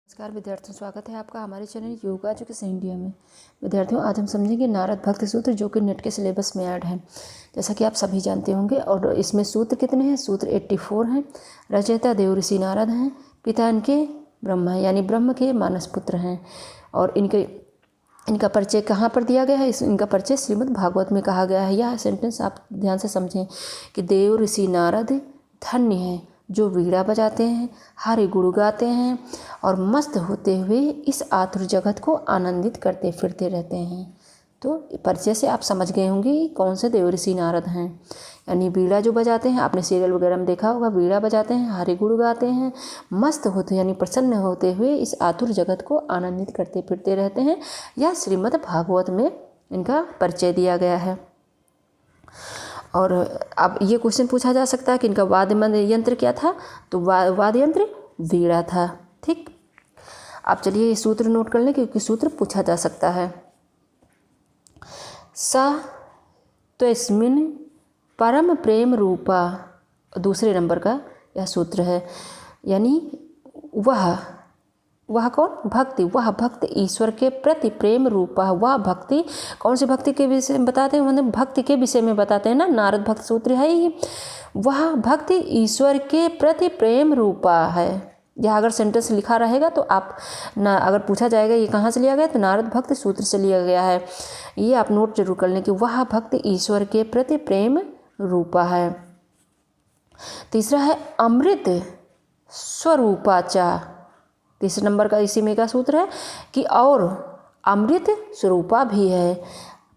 नमस्कार विद्यार्थियों, स्वागत है आपका हमारे चैनल योगा एजुकेशन इंडिया में। विद्यार्थियों, आज हम समझेंगे नारद भक्ति सूत्र, जो कि नेट के सिलेबस में ऐड है, जैसा कि आप सभी जानते होंगे। और इसमें सूत्र कितने हैं? सूत्र 84 हैं। रचयिता देवऋषि नारद हैं, पिता इनके ब्रह्मा हैं, यानी ब्रह्म के मानस पुत्र हैं। और इनका परिचय कहाँ पर दिया गया है? इनका परिचय श्रीमद् भागवत में कहा गया है। यह सेंटेंस आप ध्यान से समझें कि देव ऋषि नारद धन्य हैं जो वीणा बजाते हैं, हरि गुण गाते हैं और मस्त होते हुए इस आतुर जगत को आनंदित करते फिरते रहते हैं। तो परिचय से आप समझ गए होंगे कौन से देवऋषि नारद हैं। यानी वीणा जो बजाते हैं, आपने सीरियल वगैरह में देखा होगा, वीणा बजाते हैं, हरि गुण गाते हैं, मस्त होते यानी प्रसन्न होते हुए इस आतुर जगत को आनंदित करते फिरते रहते हैं। यह श्रीमद् भागवत में इनका परिचय दिया गया है। और अब ये क्वेश्चन पूछा जा सकता है कि इनका वाद्य यंत्र क्या था? तो वाद्य यंत्र वीणा था। ठीक, आप चलिए ये सूत्र नोट कर लें, क्योंकि सूत्र पूछा जा सकता है। सा त्वस्मिन् परम प्रेम रूपा, दूसरे नंबर का यह सूत्र है। यानी वह कौन? भक्ति। वह भक्ति ईश्वर के प्रति प्रेम रूपा। वह भक्ति कौन सी भक्ति के विषय में बताते हैं? मतलब भक्ति के विषय में बताते हैं ना, नारद भक्त सूत्र है ही। वह भक्ति ईश्वर के प्रति प्रेम रूपा है। यह अगर सेंटेंस लिखा रहेगा तो आप ना, अगर पूछा जाएगा ये कहाँ से लिया गया, तो नारद भक्त सूत्र से लिया गया है। ये आप नोट जरूर कर लें कि वह भक्ति ईश्वर के प्रति प्रेम रूपा है। तीसरा है अमृत स्वरूपाचा। तीसरे नंबर का इसी में का सूत्र है कि और अमृत स्वरूपा भी है।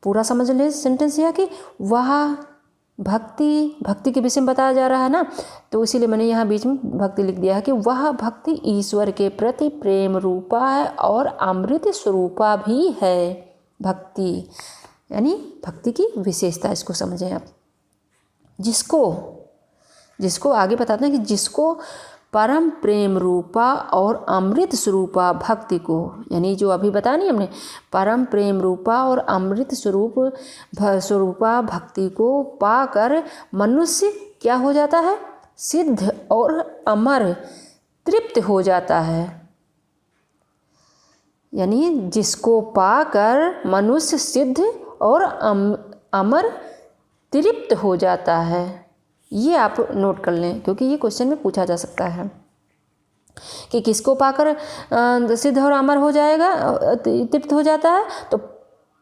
पूरा समझ लें सेंटेंस यह कि वह भक्ति के विषय में बताया जा रहा है ना, तो इसीलिए मैंने यहाँ बीच में भक्ति लिख दिया है कि वह भक्ति ईश्वर के प्रति प्रेम रूपा है और अमृत स्वरूपा भी है। भक्ति यानी भक्ति की विशेषता, इसको समझें आप। जिसको आगे बताते हैं कि जिसको परम प्रेम रूपा और अमृत स्वरूपा भक्ति को, यानी जो अभी बताया नहीं हमने, परम प्रेम रूपा और अमृत स्वरूपा भक्ति को पाकर मनुष्य क्या हो जाता है? सिद्ध और अमर, तृप्त हो जाता है। यानी जिसको पाकर मनुष्य सिद्ध और अमर तृप्त हो जाता है। ये आप नोट कर लें, क्योंकि ये क्वेश्चन में पूछा जा सकता है कि किसको पाकर सिद्ध और अमर हो जाएगा, तृप्त हो जाता है? तो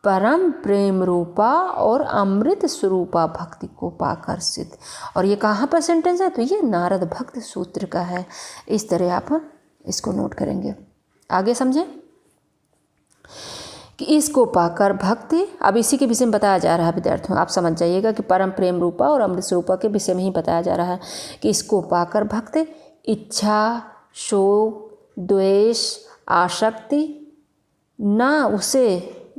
परम प्रेम रूपा और अमृत स्वरूपा भक्ति को पाकर सिद्ध। और ये कहाँ पर सेंटेंस है? तो ये नारद भक्त सूत्र का है। इस तरह आप इसको नोट करेंगे। आगे समझें कि इसको पाकर भक्ति, अब इसी के विषय में बताया जा रहा है विद्यार्थियों, आप समझ जाइएगा कि परम प्रेम रूपा और अमृत स्वरूपा के विषय में ही बताया जा रहा है कि इसको पाकर भक्ति इच्छा, शोक, द्वेष, आसक्ति ना उसे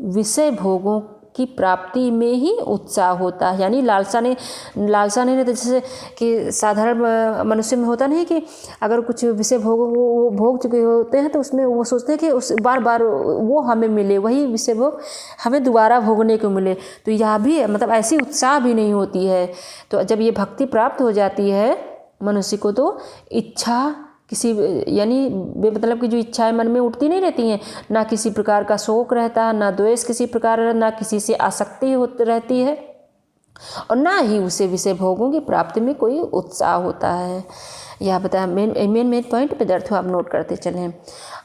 विषय भोगों की प्राप्ति में ही उत्साह होता है। यानी लालसा नहीं रहता, जैसे कि साधारण मनुष्य में होता नहीं कि अगर कुछ विषय वो भोग चुके होते हैं तो उसमें वो सोचते हैं कि उस बार बार वो हमें मिले, वही विषय भोग हमें दोबारा भोगने को मिले। तो यह भी मतलब ऐसी उत्साह भी नहीं होती है। तो जब ये भक्ति प्राप्त हो जाती है मनुष्य को, तो इच्छा किसी, यानी बेमतलब की जो इच्छाएं मन में उठती नहीं रहती हैं, ना किसी प्रकार का शोक रहता, ना द्वेष किसी प्रकार, ना किसी से आसक्ति रहती है, और ना ही उसे विषय भोगों की प्राप्ति में कोई उत्साह होता है। यह बताया मेन पॉइंट विद्यार्थियों, आप नोट करते चलें।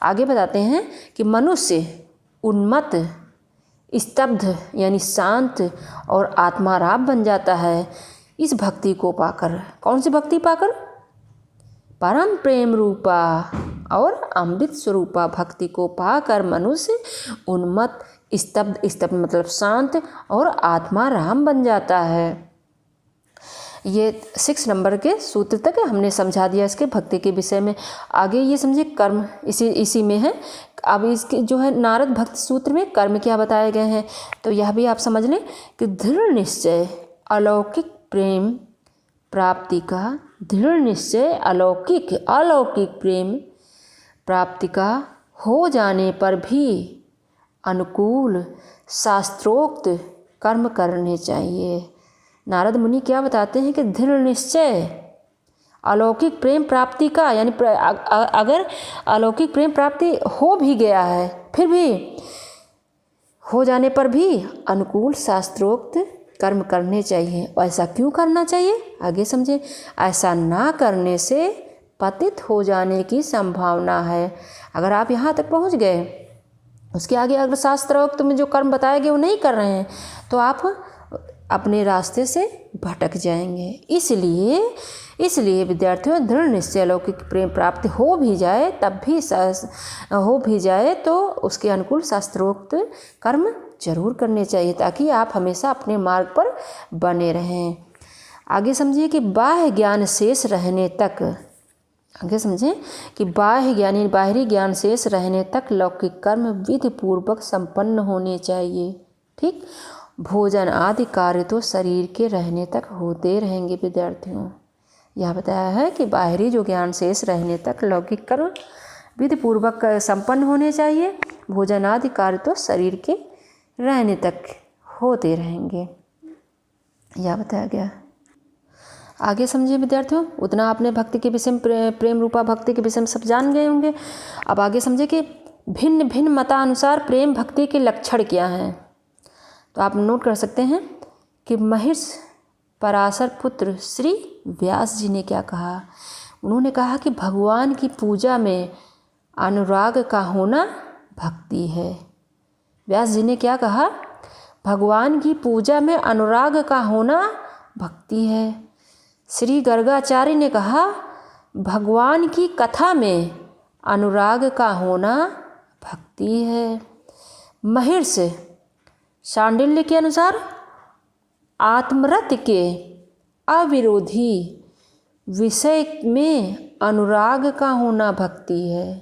आगे बताते हैं कि मनुष्य उन्मत्त, स्तब्ध यानी शांत और आत्माराम बन जाता है इस भक्ति को पाकर। कौन सी भक्ति पाकर? परम प्रेम रूपा और अमृत स्वरूपा भक्ति को पाकर मनुष्य उन्मत्त, स्तब्ध मतलब शांत और आत्माराम बन जाता है। ये 6 नंबर के सूत्र तक हमने समझा दिया इसके भक्ति के विषय में। आगे ये समझिए कर्म इसी में है। अब इसके जो है नारद भक्त सूत्र में कर्म क्या बताए गए हैं, तो यह भी आप समझ लें कि दृढ़ निश्चय अलौकिक प्रेम प्राप्ति का, दृढ़ निश्चय अलौकिक प्रेम प्राप्ति का हो जाने पर भी अनुकूल शास्त्रोक्त कर्म करने चाहिए। नारद मुनि क्या बताते हैं कि दृढ़ निश्चय अलौकिक प्रेम प्राप्ति का यानी अगर अलौकिक प्रेम प्राप्ति हो भी गया है, फिर भी हो जाने पर भी अनुकूल शास्त्रोक्त कर्म करने चाहिए। और ऐसा क्यों करना चाहिए, आगे समझे। ऐसा ना करने से पतित हो जाने की संभावना है। अगर आप यहाँ तक पहुँच गए, उसके आगे अगर शास्त्रोक्त में जो कर्म बताए गए वो नहीं कर रहे हैं, तो आप अपने रास्ते से भटक जाएंगे। इसलिए विद्यार्थियों, दृढ़ निश्चय अलौकिक प्रेम प्राप्ति हो भी जाए तो उसके अनुकूल शास्त्रोक्त कर्म जरूर करने चाहिए, ताकि आप हमेशा अपने मार्ग पर बने रहें। आगे समझिए कि बाह्य ज्ञान शेष रहने तक, आगे समझें कि बाहरी ज्ञान शेष रहने तक लौकिक कर्म विधि पूर्वक संपन्न होने चाहिए। ठीक, भोजन आदि कार्य तो शरीर के रहने तक होते रहेंगे। विद्यार्थियों, यह बताया है कि बाहरी जो ज्ञान शेष रहने तक लौकिक कर्म विधि पूर्वक संपन्न होने चाहिए। भोजन आदि कार्य तो शरीर के रहने तक होते रहेंगे, यह बताया गया। आगे समझिए विद्यार्थियों, उतना आपने भक्ति के विषय में, प्रेम रूपा भक्ति के विषय में सब जान गए होंगे। अब आगे समझिए कि भिन्न भिन्न मतानुसार प्रेम भक्ति के लक्षण क्या हैं। तो आप नोट कर सकते हैं कि महर्षि पराशर पुत्र श्री व्यास जी ने क्या कहा। उन्होंने कहा कि भगवान की पूजा में अनुराग का होना भक्ति है। व्यास जी ने क्या कहा, भगवान की पूजा में अनुराग का होना भक्ति है। श्री गर्गाचार्य ने कहा, भगवान की कथा में अनुराग का होना भक्ति है। महर्षि शांडिल्य के अनुसार आत्मरति के अविरोधी विषय में अनुराग का होना भक्ति है।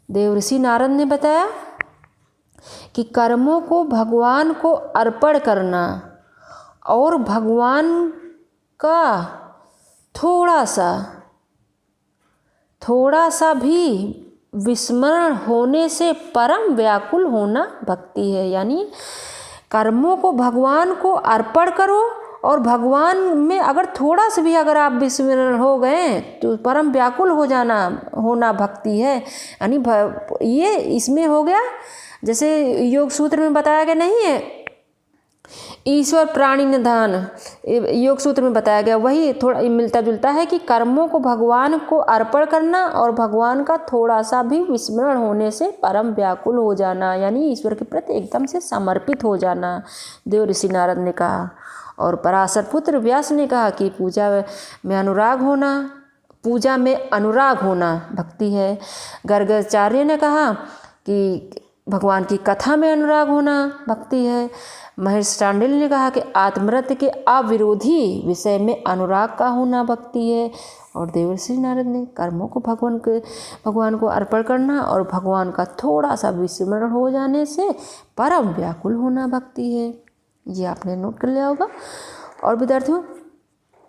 देवर्षि नारद ने बताया कि कर्मों को भगवान को अर्पण करना और भगवान का थोड़ा सा भी विस्मरण होने से परम व्याकुल होना भक्ति है। यानी कर्मों को भगवान को अर्पण करो और भगवान में अगर थोड़ा सा भी अगर आप विस्मरण हो गए तो परम व्याकुल होना भक्ति है। यानी ये इसमें हो गया, जैसे योग सूत्र में बताया गया नहीं है, ईश्वर प्राणी निधान, योग सूत्र में बताया गया, वही थोड़ा मिलता जुलता है कि कर्मों को भगवान को अर्पण करना और भगवान का थोड़ा सा भी विस्मरण होने से परम व्याकुल हो जाना, यानी ईश्वर के प्रति एकदम से समर्पित हो जाना, देवर्षि नारद ने कहा। और पराशर पुत्र व्यास ने कहा कि पूजा में अनुराग होना भक्ति है। गर्गाचार्य ने कहा कि भगवान की कथा में अनुराग होना भक्ति है। महर्षि शांडिल्य ने कहा कि आत्मरति के अविरोधी विषय में अनुराग का होना भक्ति है। और देवर्षि नारद ने कर्मों को भगवान को अर्पण करना और भगवान का थोड़ा सा विस्मरण हो जाने से परम व्याकुल होना भक्ति है। ये आपने नोट कर लिया होगा। और विद्यार्थियों,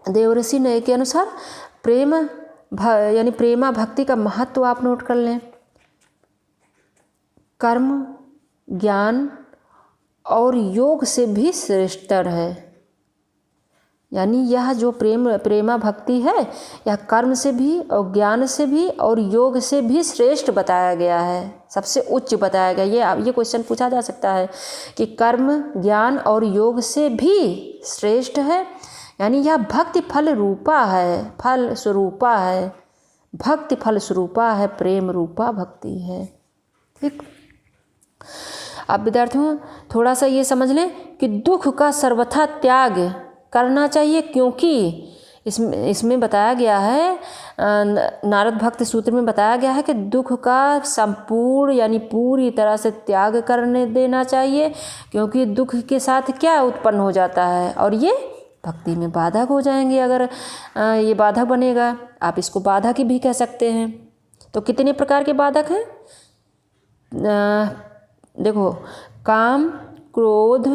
देवर्षि ने के अनुसार प्रेमा भक्ति का महत्व आप नोट कर लें। कर्म, ज्ञान और योग से भी श्रेष्ठतर है। यानी यह जो प्रेमा भक्ति है, यह कर्म से भी और ज्ञान से भी और योग से भी श्रेष्ठ बताया गया है, सबसे उच्च बताया गया। ये क्वेश्चन पूछा जा सकता है कि कर्म, ज्ञान और योग से भी श्रेष्ठ है, यानी यह भक्ति फल रूपा है, फल स्वरूपा है, भक्ति फल स्वरूपा है, प्रेम रूपा भक्ति है। ठीक, अब विद्यार्थियों थोड़ा सा ये समझ लें कि दुख का सर्वथा त्याग करना चाहिए, क्योंकि इसमें बताया गया है, नारद भक्ति सूत्र में बताया गया है कि दुख का संपूर्ण यानी पूरी तरह से त्याग करने देना चाहिए, क्योंकि दुख के साथ क्या उत्पन्न हो जाता है और ये भक्ति में बाधक हो जाएंगे। अगर ये बाधक बनेगा, आप इसको बाधा की भी कह सकते हैं। तो कितने प्रकार के बाधक हैं, देखो, काम, क्रोध,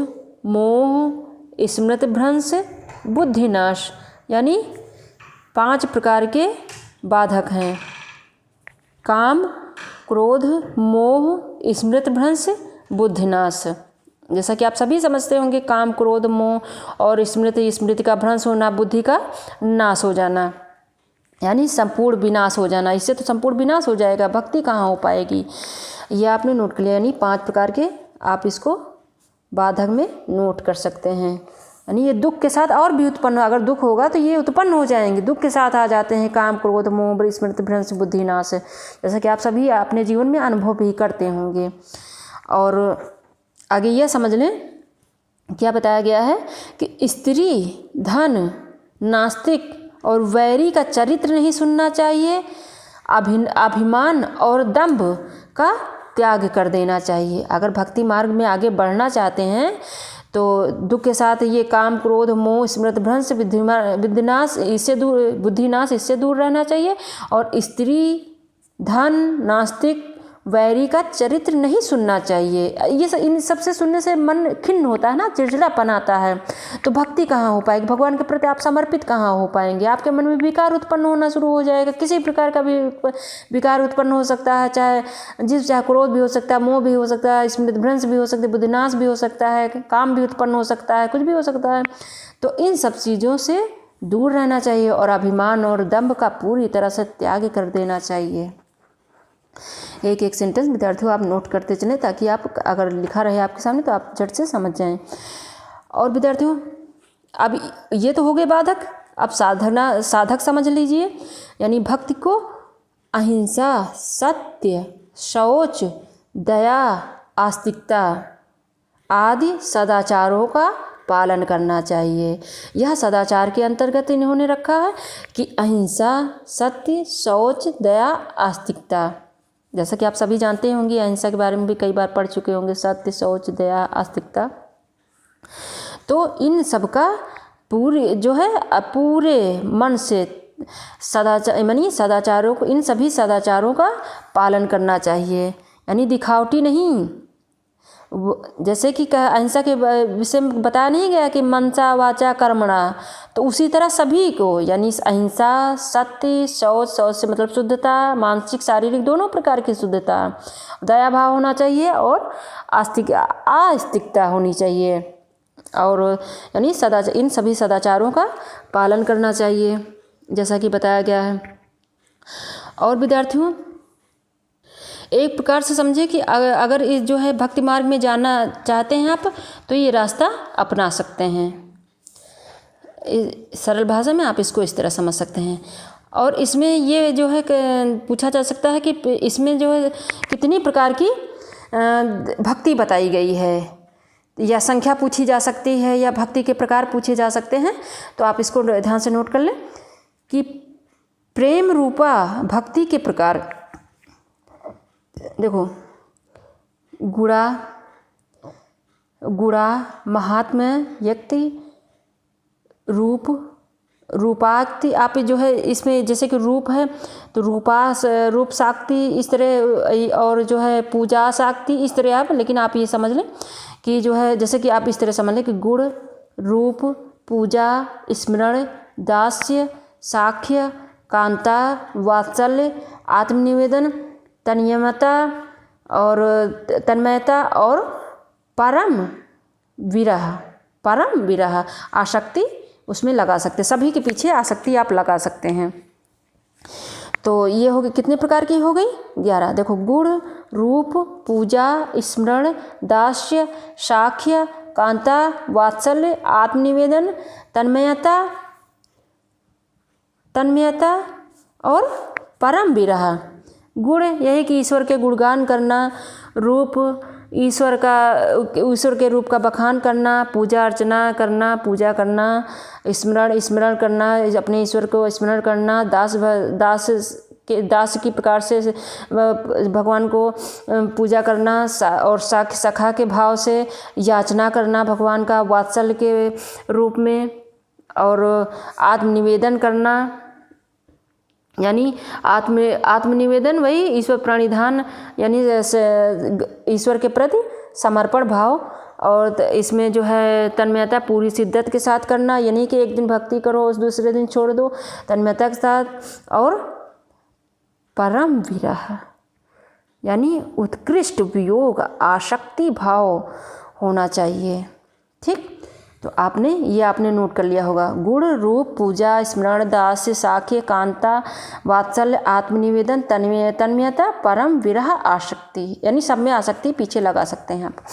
मोह, स्मृति भ्रंश, बुद्धिनाश, यानी 5 प्रकार के बाधक हैं। काम, क्रोध, मोह, स्मृति भ्रंश, बुद्धिनाश, जैसा कि आप सभी समझते होंगे, काम क्रोध मोह और स्मृति का भ्रंश होना, बुद्धि का नाश हो जाना, यानी संपूर्ण विनाश हो जाना। इससे तो संपूर्ण विनाश हो जाएगा, भक्ति कहाँ हो पाएगी। ये आपने नोट कर लिया, यानी 5 प्रकार के आप इसको बाधक में नोट कर सकते हैं। यानी ये दुख के साथ और भी उत्पन्न, अगर दुख होगा तो ये उत्पन्न हो जाएंगे, दुख के साथ आ जाते हैं, काम क्रोध मोह स्मृति भ्रंश बुद्धि नाश, जैसा कि आप सभी अपने जीवन में अनुभव भी करते होंगे। और आगे यह समझ लें, क्या बताया गया है कि स्त्री, धन, नास्तिक और वैरी का चरित्र नहीं सुनना चाहिए, अभिमान और दंभ का त्याग कर देना चाहिए। अगर भक्ति मार्ग में आगे बढ़ना चाहते हैं तो दुख के साथ ये काम क्रोध मोह स्मृति भ्रंश बुद्धिनाश इससे दूर रहना चाहिए, और स्त्री, धन, नास्तिक, वैरी का चरित्र नहीं सुनना चाहिए। इन सबसे सुनने से मन खिन्न होता है ना, चिड़चिड़ापन आता है, तो भक्ति कहाँ हो पाएगी, भगवान के प्रति आप समर्पित कहाँ हो पाएंगे। आपके मन में विकार उत्पन्न होना शुरू हो जाएगा, किसी प्रकार का भी विकार उत्पन्न हो सकता है, चाहे क्रोध भी हो सकता है, मोह भी हो सकता है, स्मृति भ्रंश भी हो सकता है, बुद्धिनाश भी हो सकता है, काम भी उत्पन्न हो सकता है, कुछ भी हो सकता है। तो इन सब चीज़ों से दूर रहना चाहिए और अभिमान और दंभ का पूरी तरह से त्याग कर देना चाहिए। एक एक सेंटेंस विद्यार्थियों आप नोट करते चलें, ताकि आप, अगर लिखा रहे आपके सामने तो आप झट से समझ जाएं। और विद्यार्थियों, अब ये तो हो गए बाधक, अब साधक समझ लीजिए। यानी भक्ति को अहिंसा, सत्य, शौच, दया, आस्तिकता आदि सदाचारों का पालन करना चाहिए। यह सदाचार के अंतर्गत इन्होंने रखा है कि अहिंसा, सत्य, शौच, दया, आस्तिकता। जैसा कि आप सभी जानते होंगे, अहिंसा के बारे में भी कई बार पढ़ चुके होंगे, सत्य, शौच, दया, आस्तिकता। तो इन सब का पूरे मन से सदाचारों को, इन सभी सदाचारों का पालन करना चाहिए। यानी दिखावटी नहीं, जैसे कि अहिंसा के विषय में बताया नहीं गया कि मनसा वाचा कर्मणा, तो उसी तरह सभी को, यानी अहिंसा, सत्य, शौच से मतलब शुद्धता, मानसिक शारीरिक दोनों प्रकार की शुद्धता, दया भाव होना चाहिए और आस्तिकता होनी चाहिए, और यानी इन सभी सदाचारों का पालन करना चाहिए, जैसा कि बताया गया है। और विद्यार्थियों, एक प्रकार से समझे कि अगर इस जो है भक्ति मार्ग में जाना चाहते हैं आप, तो ये रास्ता अपना सकते हैं। सरल भाषा में आप इसको इस तरह समझ सकते हैं। और इसमें ये जो है पूछा जा सकता है कि इसमें जो है कितनी प्रकार की भक्ति बताई गई है, या संख्या पूछी जा सकती है, या भक्ति के प्रकार पूछे जा सकते हैं। तो आप इसको ध्यान से नोट कर लें कि प्रेम रूपा भक्ति के प्रकार, देखो, गुणा, महात्म्य, व्यक्ति, रूपाक्ति। आप जो है इसमें जैसे कि रूप है तो रूप शाक्ति इस तरह, और जो है पूजा शाक्ति इस तरह आप, लेकिन आप ये समझ लें कि जो है जैसे कि आप इस तरह समझ लें कि गुण, रूप, पूजा, स्मरण, दास्य, साख्य, कांता, वात्सल्य, आत्मनिवेदन, तन्मयता और परम विरह आसक्ति उसमें लगा सकते, सभी के पीछे आसक्ति आप लगा सकते हैं। तो ये हो गई, कितने प्रकार की हो गई? 11। देखो, गुण, रूप, पूजा, स्मरण, दास्य, साख्य, कांता, वात्सल्य, आत्मनिवेदन, तन्मयता और परम विरह। गुण यही कि ईश्वर के गुणगान करना, रूप ईश्वर के रूप का बखान करना, पूजा अर्चना करना, पूजा करना, स्मरण करना, अपने ईश्वर को स्मरण करना, दास की प्रकार से भगवान को पूजा करना, और सखा के भाव से याचना करना भगवान का वात्सल्य के रूप में, और आत्मनिवेदन करना, यानी आत्मनिवेदन वही ईश्वर प्रणिधान, यानी ईश्वर के प्रति समर्पण भाव। और इसमें जो है तन्मयता पूरी शिद्दत के साथ करना, यानी कि एक दिन भक्ति करो उस दूसरे दिन छोड़ दो, तन्मयता के साथ। और परम विरह यानी उत्कृष्ट वियोग, आसक्ति भाव होना चाहिए। ठीक, तो आपने नोट कर लिया होगा। गुण, रूप, पूजा, स्मरण, दास्य, साख्य, कांता, वात्सल्य, आत्मनिवेदन, तन्मयता, परम, विरह, आसक्ति, यानी सब में आसक्ति पीछे लगा सकते हैं आप।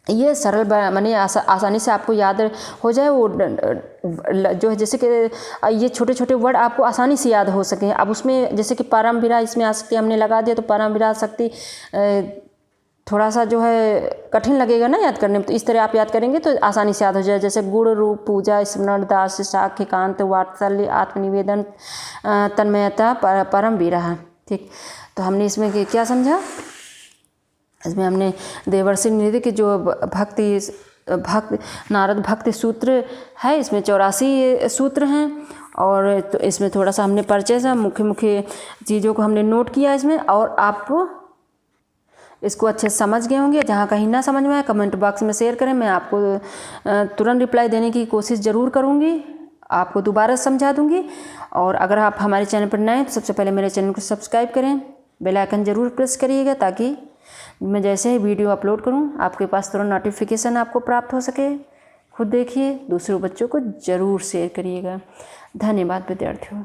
ये सरल माने आसानी से आपको याद हो जाए, वो जो है जैसे कि ये छोटे छोटे वर्ड आपको आसानी से याद हो सके। अब उसमें जैसे कि परम विरह, इसमें आसक्ति हमने लगा दिया, तो परम विरह आसक्ति थोड़ा सा जो है कठिन लगेगा ना याद करने में, तो इस तरह आप याद करेंगे तो आसानी से याद हो जाए। जैसे गुण, रूप, पूजा, स्मरण, दास्य, साख्य, कांत, वात्सल्य, आत्मनिवेदन, तन्मयता, परम विरह। ठीक, तो हमने इसमें क्या समझा? इसमें हमने देवर्षि नृत्य के जो भक्त नारद भक्ति सूत्र है, इसमें 84 सूत्र हैं, और तो इसमें थोड़ा सा हमने परिचय से मुख्य मुख्य चीज़ों को हमने नोट किया इसमें, और आप इसको अच्छे से समझ गए होंगे। जहाँ कहीं ना समझ में आए कमेंट बॉक्स में शेयर करें, मैं आपको तुरंत रिप्लाई देने की कोशिश ज़रूर करूँगी, आपको दोबारा समझा दूँगी। और अगर आप हमारे चैनल पर नए हैं तो सबसे पहले मेरे चैनल को सब्सक्राइब करें, बेल आइकन ज़रूर प्रेस करिएगा, ताकि मैं जैसे ही वीडियो अपलोड करूं आपके पास तुरंत नोटिफिकेशन आपको प्राप्त हो सके। खुद देखिए, दूसरे बच्चों को ज़रूर शेयर करिएगा। धन्यवाद विद्यार्थियों।